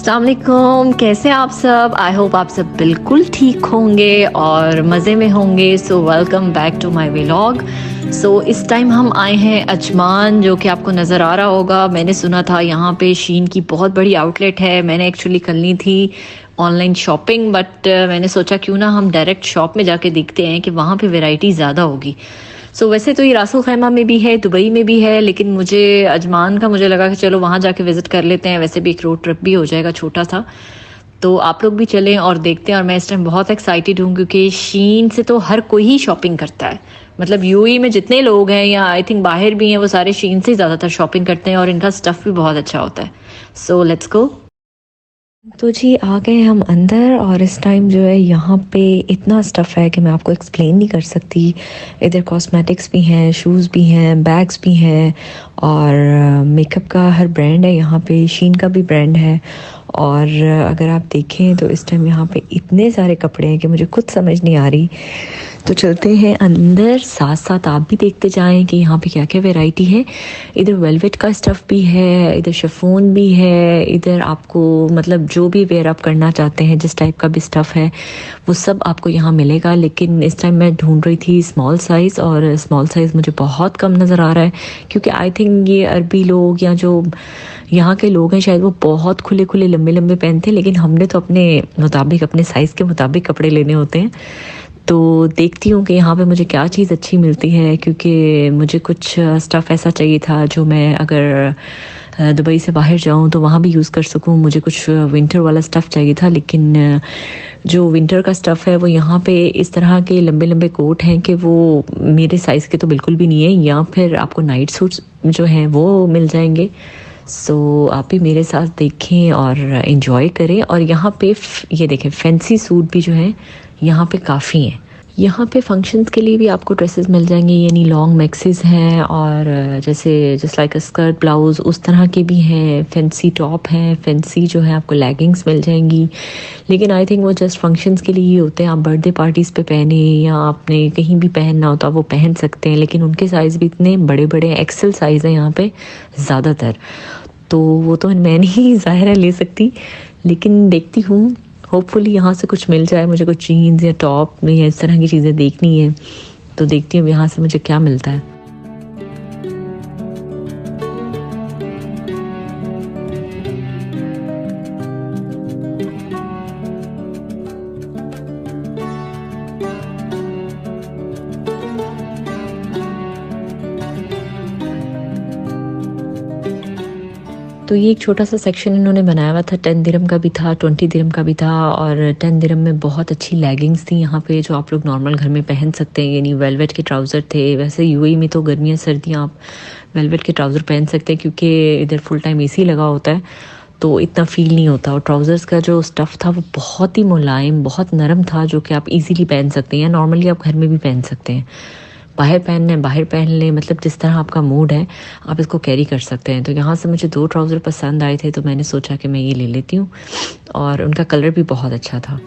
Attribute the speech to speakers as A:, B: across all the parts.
A: अस्सलाम वालेकुम, कैसे हैं आप सब? आई होप आप सब बिल्कुल ठीक होंगे और मज़े में होंगे। So welcome back to my vlog. So इस टाइम हम आए हैं अजमान, जो कि आपको नज़र आ रहा होगा। मैंने सुना था यहाँ पे शीन की बहुत बड़ी आउटलेट है। मैंने एक्चुअली करनी थी ऑनलाइन शॉपिंग, बट मैंने सोचा क्यों ना हम डायरेक्ट शॉप में जाके देखते हैं कि वहाँ पे वैरायटी ज़्यादा होगी। वैसे तो ये रासुल खैमा में भी है, दुबई में भी है, लेकिन मुझे अजमान का मुझे लगा कि चलो वहाँ जाके विज़िट कर लेते हैं। वैसे भी एक रोड ट्रिप भी हो जाएगा छोटा सा। तो आप लोग भी चलें और देखते हैं। और मैं इस टाइम बहुत एक्साइटेड हूँ क्योंकि शीन से तो हर कोई ही शॉपिंग करता है। मतलब यूएई में जितने लोग हैं या आई थिंक बाहर भी हैं, वो सारे शीन से ज़्यादातर शॉपिंग करते हैं और इनका स्टफ़ भी बहुत अच्छा होता है। So let's go. तो जी आ गए हम अंदर और इस टाइम जो है यहाँ पे इतना स्टफ़ है कि मैं आपको एक्सप्लेन नहीं कर सकती। इधर कॉस्मेटिक्स भी हैं, शूज़ भी हैं, बैग्स भी हैं और मेकअप का हर ब्रांड है यहाँ पे। शीन का भी ब्रांड है। और अगर आप देखें तो इस टाइम यहाँ पे इतने सारे कपड़े हैं कि मुझे खुद समझ नहीं आ रही। तो चलते हैं अंदर, साथ साथ आप भी देखते जाएं कि यहाँ पे क्या क्या वैरायटी है। इधर वेलवेट का स्टफ़ भी है, इधर शिफॉन भी है, इधर आपको मतलब जो भी वेयर आप करना चाहते हैं, जिस टाइप का भी स्टफ़ है वो सब आपको यहाँ मिलेगा। लेकिन इस टाइम मैं ढूंढ रही थी स्मॉल साइज़, और स्मॉल साइज़ मुझे बहुत कम नज़र आ रहा है क्योंकि आई थिंक ये अरबी लोग या जो यहाँ के लोग हैं शायद वो बहुत खुले खुले लंबे लंबे पहनते हैं। लेकिन हमने तो अपने मुताबिक, अपने साइज़ के मुताबिक कपड़े लेने होते हैं। तो देखती हूँ कि यहाँ पे मुझे क्या चीज़ अच्छी मिलती है, क्योंकि मुझे कुछ स्टफ़ ऐसा चाहिए था जो मैं अगर दुबई से बाहर जाऊँ तो वहाँ भी यूज़ कर सकूँ। मुझे कुछ विंटर वाला स्टफ़ चाहिए था, लेकिन जो विंटर का स्टफ़ है वो यहाँ पे इस तरह के लंबे लंबे कोट हैं कि वो मेरे साइज़ के तो बिल्कुल भी नहीं है। या फिर आपको नाइट सूट्स जो हैं वो मिल जाएंगे। आप भी मेरे साथ देखें और इन्जॉय करें। और यहाँ पे ये देखें, फैंसी सूट भी जो हैं यहाँ पे काफ़ी हैं। यहाँ पे फंक्शंस के लिए भी आपको ड्रेसेस मिल जाएंगे, यानी लॉन्ग मैक्सीज हैं और जैसे जस्ट लाइक अ स्कर्ट ब्लाउज़ उस तरह के भी हैं। फैंसी टॉप हैं, फैंसी जो है आपको लेगिंग्स मिल जाएंगी। लेकिन आई थिंक वो जस्ट फंक्शंस के लिए ही होते हैं। आप बर्थडे पार्टीज़ पे पहने या आपने कहीं भी पहनना होता वो पहन सकते हैं। लेकिन उनके साइज़ भी इतने बड़े बड़े एक्सेल साइज़ हैं यहाँ पे ज़्यादातर। तो वो तो मैं नहीं ज़ाहिर है ले सकती, लेकिन देखती हूँ होपफुली यहाँ से कुछ मिल जाए। मुझे कुछ जीन्स या टॉप या इस तरह की चीज़ें देखनी है, तो देखती हूँ यहाँ से मुझे क्या मिलता है। तो ये एक छोटा सा सेक्शन इन्होंने बनाया हुआ था। 10 दिरहम का भी था, 20 दिरहम का भी था। और 10 दिरहम में बहुत अच्छी लेगिंग्स थी यहाँ पे जो आप लोग नॉर्मल घर में पहन सकते हैं, यानी वेलवेट के ट्राउज़र थे। वैसे यूएई में तो गर्मियाँ सर्दियाँ आप वेलवेट के ट्राउज़र पहन सकते हैं क्योंकि इधर फुल टाइम एसी लगा होता है, तो इतना फील नहीं होता। और ट्राउज़र्स का जो स्टफ़ था वो बहुत ही मुलायम, बहुत नरम था, जो कि आप इजीली पहन सकते हैं या नॉर्मली आप घर में भी पहन सकते हैं। बाहर पहनने बाहर पहन लें, मतलब जिस तरह आपका मूड है आप इसको कैरी कर सकते हैं। तो यहाँ से मुझे 2 ट्राउज़र पसंद आए थे, तो मैंने सोचा कि मैं ये ले लेती हूँ। और उनका कलर भी बहुत अच्छा था।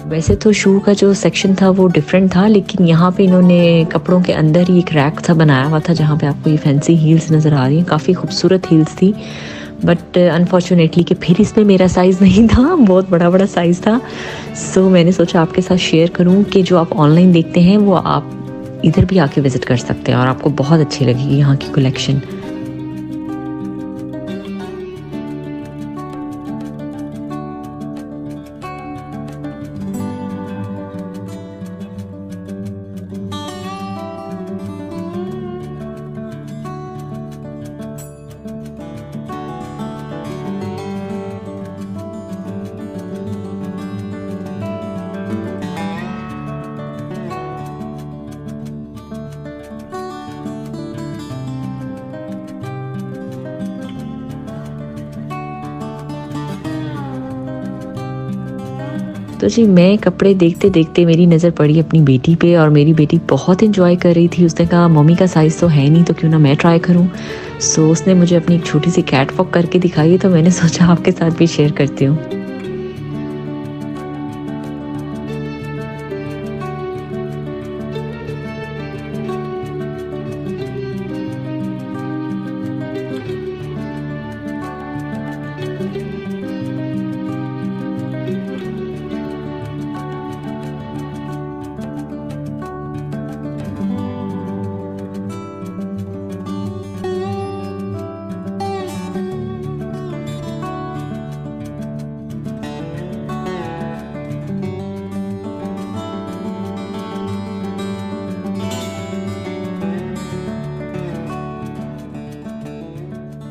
A: वैसे तो शू का जो सेक्शन था वो डिफरेंट था, लेकिन यहाँ पे इन्होंने कपड़ों के अंदर ही एक रैक था बनाया हुआ था जहाँ पे आपको ये फैंसी हील्स नज़र आ रही हैं। काफ़ी खूबसूरत हील्स थी, बट अनफॉर्चुनेटली कि फिर इसमें मेरा साइज़ नहीं था, बहुत बड़ा बड़ा साइज़ था। मैंने सोचा आपके साथ शेयर करूँ कि जो आप ऑनलाइन देखते हैं वो आप इधर भी आके विज़िट कर सकते हैं और आपको बहुत अच्छी लगेगी यहाँ की कलेक्शन। तो जी मैं कपड़े देखते देखते मेरी नज़र पड़ी अपनी बेटी पे, और मेरी बेटी बहुत इन्जॉय कर रही थी। उसने कहा मम्मी का साइज़ तो है नहीं, तो क्यों ना मैं ट्राई करूं। सो उसने मुझे अपनी एक छोटी सी कैट वॉक करके दिखाई, तो मैंने सोचा आपके साथ भी शेयर करती हूँ।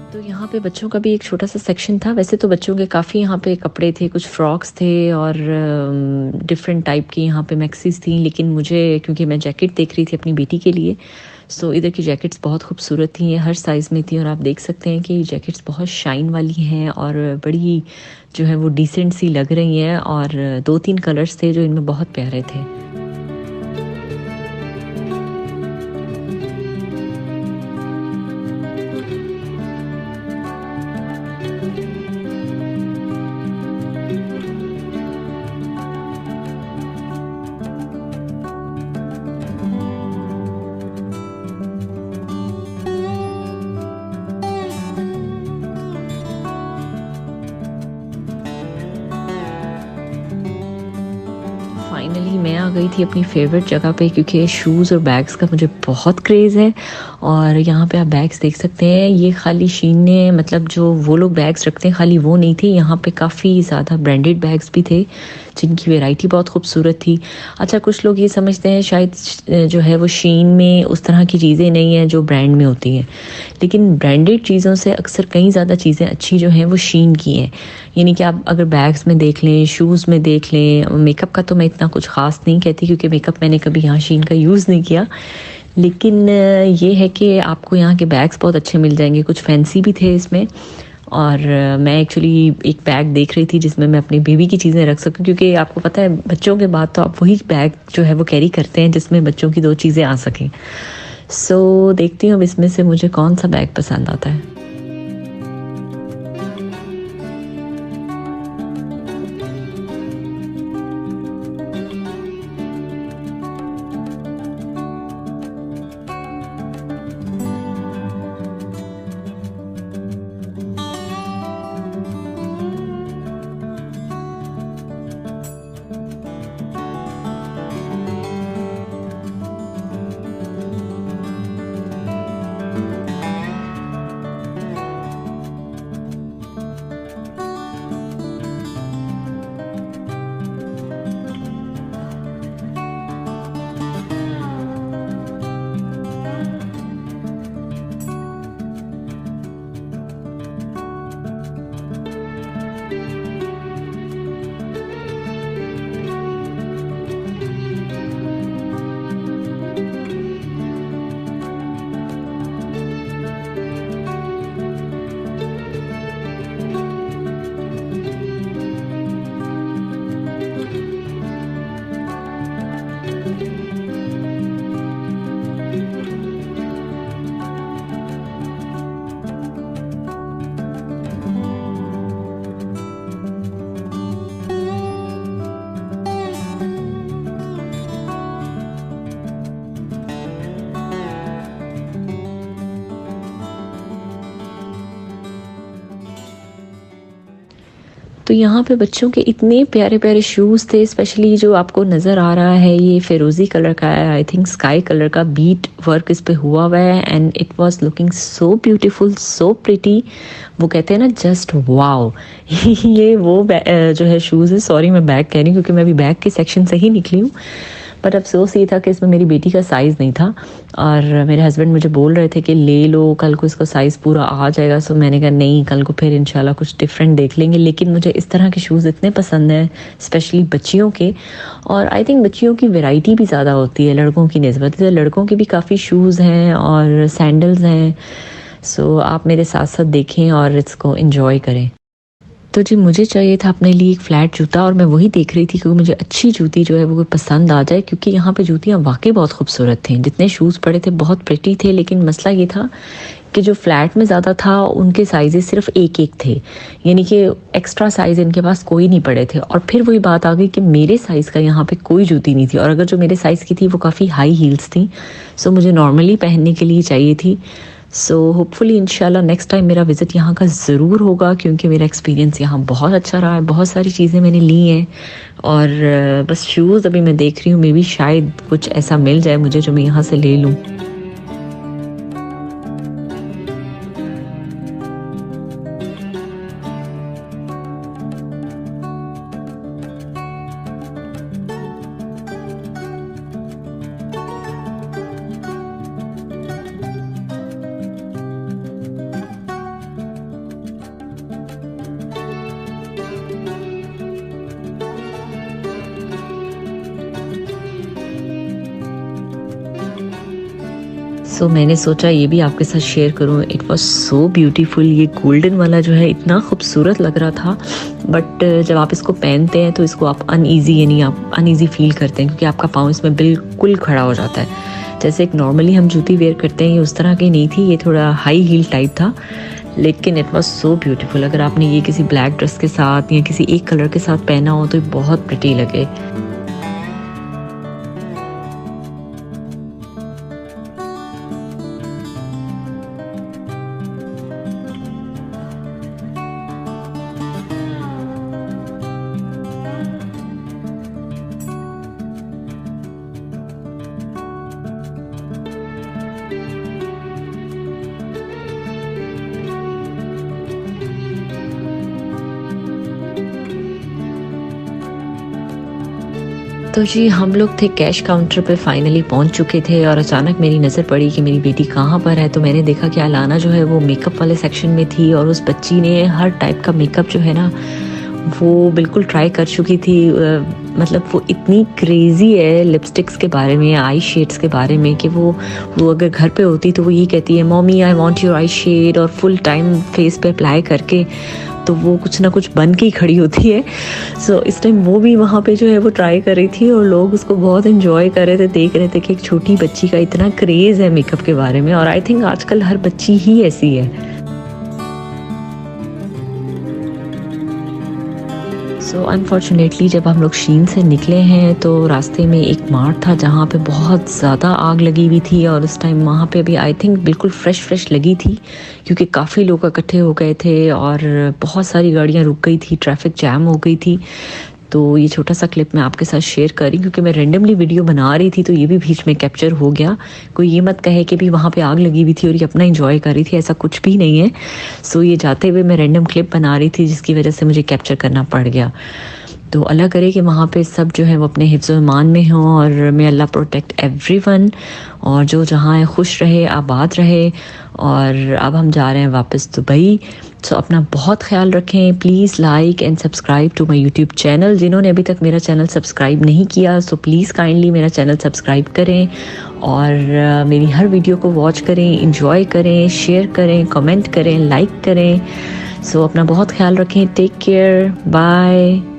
A: तो यहाँ पे बच्चों का भी एक छोटा सा सेक्शन था। वैसे तो बच्चों के काफ़ी यहाँ पे कपड़े थे, कुछ फ्रॉक्स थे और डिफरेंट टाइप की यहाँ पे मैक्सीज थी, लेकिन मुझे क्योंकि मैं जैकेट देख रही थी अपनी बेटी के लिए, सो इधर की जैकेट्स बहुत खूबसूरत थी, ये हर साइज़ में थी। और आप देख सकते हैं कि जैकेट्स बहुत शाइन वाली हैं और बड़ी जो है वो डिसेंट सी लग रही हैं, और 2-3 कलर्स थे जो इनमें बहुत प्यारे थे। फाइनली मैं आ गई थी अपनी फेवरेट जगह पे, क्योंकि शूज़ और बैग्स का मुझे बहुत क्रेज़ है। और यहाँ पे आप बैग्स देख सकते हैं, ये खाली शीन ने मतलब जो वो लोग बैग्स रखते हैं खाली वो नहीं थे, यहाँ पे काफ़ी ज़्यादा ब्रांडेड बैग्स भी थे जिनकी वैरायटी बहुत खूबसूरत थी। अच्छा, कुछ लोग ये समझते हैं शायद जो है वो शीन में उस तरह की चीज़ें नहीं हैं जो ब्रांड में होती हैं, लेकिन ब्रांडेड चीज़ों से अक्सर कई ज़्यादा चीज़ें अच्छी जो हैं वो शीन की हैं। यानी कि आप अगर बैग्स में देख लें, शूज़ में देख लें, मेकअप का तो मैं इतना कुछ ख़ास नहीं कहती क्योंकि मेकअप मैंने कभी यहाँ शीन का यूज़ नहीं किया, लेकिन ये है कि आपको यहाँ के बैग्स बहुत अच्छे मिल जाएंगे, कुछ फैंसी भी थे इसमें। और मैं एक्चुअली एक बैग देख रही थी जिसमें मैं अपनी बेबी की चीज़ें रख सकूं, क्योंकि आपको पता है बच्चों के बाद तो आप वही बैग जो है वो कैरी करते हैं जिसमें बच्चों की 2 चीज़ें आ सकें। सो देखती हूँ अब इसमें से मुझे कौन सा बैग पसंद आता है। तो यहाँ पे बच्चों के इतने प्यारे प्यारे शूज़ थे, स्पेशली जो आपको नज़र आ रहा है ये फिरोज़ी कलर का है, आई थिंक स्काई कलर का बीट वर्क इस पे हुआ हुआ है, and it was looking so beautiful, so pretty. वो कहते हैं ना जस्ट वाओ। ये वो जो है शूज़ है, सॉरी मैं बैग कह रही हूँ क्योंकि मैं अभी बैग के सेक्शन से ही निकली हूँ, बट अफसोस ये था कि इसमें मेरी बेटी का साइज़ नहीं था, और मेरे हस्बैंड मुझे बोल रहे थे कि ले लो, कल को इसका साइज़ पूरा आ जाएगा। सो मैंने कहा नहीं, कल को फिर इंशाल्लाह कुछ डिफरेंट देख लेंगे। लेकिन मुझे इस तरह के शूज़ इतने पसंद हैं, स्पेशली बच्चियों के, और आई थिंक बच्चियों की वैरायटी भी ज़्यादा होती है लड़कों की निस्बत। तो लड़कों के भी काफ़ी शूज़ हैं और सैंडल्स हैं। सो आप मेरे साथ साथ देखें और इसको इन्जॉय करें। तो जी मुझे चाहिए था अपने लिए एक फ्लैट जूता और मैं वही देख रही थी क्योंकि मुझे अच्छी जूती जो है वो पसंद आ जाए, क्योंकि यहाँ पे जूतियाँ वाकई बहुत खूबसूरत थी। जितने शूज़ पड़े थे बहुत प्रिटी थे, लेकिन मसला ये था कि जो फ्लैट में ज़्यादा था उनके साइज़ेस सिर्फ एक एक थे, यानी कि एक्स्ट्रा साइज़ इनके पास कोई नहीं पड़े थे। और फिर वही बात आ गई कि मेरे साइज़ का यहाँ पे कोई जूती नहीं थी, और अगर जो मेरे साइज़ की थी वो काफ़ी हाई हील्स थी, सो मुझे नॉर्मली पहनने के लिए चाहिए थी। सो होपफुली इंशाल्लाह नेक्स्ट टाइम मेरा विज़िट यहाँ का ज़रूर होगा, क्योंकि मेरा एक्सपीरियंस यहाँ बहुत अच्छा रहा है। बहुत सारी चीज़ें मैंने ली हैं और बस शूज़ अभी मैं देख रही हूँ, मे बी शायद कुछ ऐसा मिल जाए मुझे जो मैं यहाँ से ले लूँ। सो मैंने सोचा ये भी आपके साथ शेयर करूँ। It was so beautiful. ये गोल्डन वाला जो है इतना खूबसूरत लग रहा था, बट जब आप इसको पहनते हैं तो इसको आप अनईज़ी, यानी आप अनईज़ी फील करते हैं, क्योंकि आपका पाँव इसमें बिल्कुल खड़ा हो जाता है। जैसे एक नॉर्मली हम जूती वेयर करते हैं, ये उस तरह की नहीं थी, ये थोड़ा हाई हील टाइप था, लेकिन इट वॉज सो ब्यूटीफुल। अगर आपने ये किसी ब्लैक ड्रेस के साथ या किसी एक कलर के साथ पहना हो तो ये बहुत प्रिटी लगे। तो जी हम लोग थे कैश काउंटर पे, फाइनली पहुंच चुके थे, और अचानक मेरी नज़र पड़ी कि मेरी बेटी कहाँ पर है। तो मैंने देखा कि अलाना जो है वो मेकअप वाले सेक्शन में थी, और उस बच्ची ने हर टाइप का मेकअप जो है ना वो बिल्कुल ट्राई कर चुकी थी। मतलब वो इतनी क्रेज़ी है लिपस्टिक्स के बारे में, आई शेड्स के बारे में, कि वो अगर घर पे होती तो वो ये कहती है, mommy I want your eye shade, और फुल टाइम फेस पे अप्लाई करके तो वो कुछ ना कुछ बन के ही खड़ी होती है। सो इस टाइम वो भी वहाँ पे जो है वो ट्राई कर रही थी, और लोग उसको बहुत एंजॉय कर रहे थे, देख रहे थे कि एक छोटी बच्ची का इतना क्रेज़ है मेकअप के बारे में। और आई थिंक आजकल हर बच्ची ही ऐसी है। सो अनफॉर्चुनेटली जब हम लोग शीन से निकले हैं तो रास्ते में एक मार्ट था जहाँ पे बहुत ज़्यादा आग लगी हुई थी, और उस टाइम वहाँ पे भी आई थिंक बिल्कुल फ्रेश लगी थी, क्योंकि काफ़ी लोग इकट्ठे हो गए थे और बहुत सारी गाड़ियाँ रुक गई थी, ट्रैफिक जैम हो गई थी। तो ये छोटा सा क्लिप मैं आपके साथ शेयर करी, क्योंकि मैं रेंडमली वीडियो बना रही थी तो ये भी बीच में कैप्चर हो गया। कोई ये मत कहे कि भी वहाँ पे आग लगी हुई थी और ये अपना एंजॉय कर रही थी, ऐसा कुछ भी नहीं है। सो ये जाते हुए मैं रेंडम क्लिप बना रही थी, जिसकी वजह से मुझे कैप्चर करना पड़ गया। तो अल्लाह करे कि वहाँ पे सब जो है वो अपने हिफ्ज़ व ईमान में हों, और मे अल्लाह प्रोटेक्ट एवरीवन, और जो जहाँ है खुश रहे, आबाद रहे। और अब हम जा रहे हैं वापस दुबई। सो अपना बहुत ख्याल रखें। Please like and subscribe to my YouTube channel. जिन्होंने अभी तक मेरा चैनल सब्सक्राइब नहीं किया सो प्लीज़ काइंडली मेरा चैनल सब्सक्राइब करें, और मेरी हर वीडियो को वॉच करें, इंजॉय करें, शेयर करें, कमेंट करें, लाइक करें। सो अपना बहुत ख्याल रखें। Take care, bye.